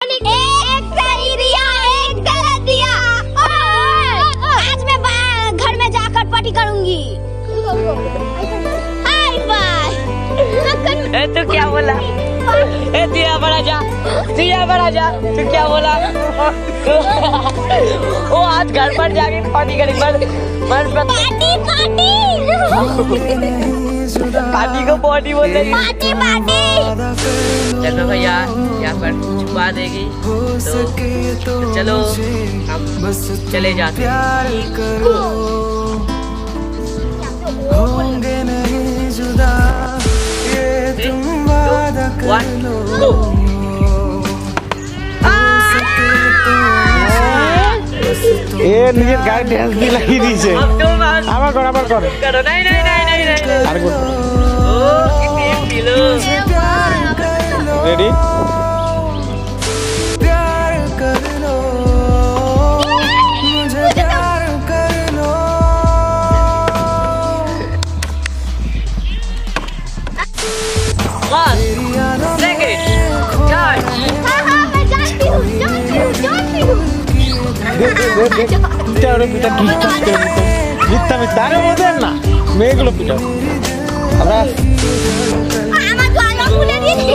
एक सही दिया, एक गलत दिया। आज मैं घर में जाकर पार्टी करूंगी। Hi bye. तू क्या बोला? तू यहाँ पर आजा, तू यहाँ पर आजा। तू क्या बोला? वो आज घर पर जाके पार्टी करेंगे। पार्टी पार्टी पार्टी को पार्टी बोल रही। Party party. चलो भैया यहाँ पर छुपा देगी तो चलो हम चले जाते हैं। होंगे नहीं जुदा ये तुम वादा कर लो। এ নিজের গায়ে ড্যান্স দিয়ে লাগিয়ে দিয়েছে। আবার কর আবার কর। करो नहीं नहीं नहीं नहीं नहीं আর কর। ओ कितनी किलो রেডি प्यार कर लो मुझे प्यार कर लो। One second charge. हाँ हाँ मैं जानती हूँ जानती हूँ। পিঠা ওরে পিঠা কি করতে মিথ্যা মিথ্যা আরে ওদের না মেয়েগুলো পিঠা আমরা আমার তো আলো খুলে দিয়েছি।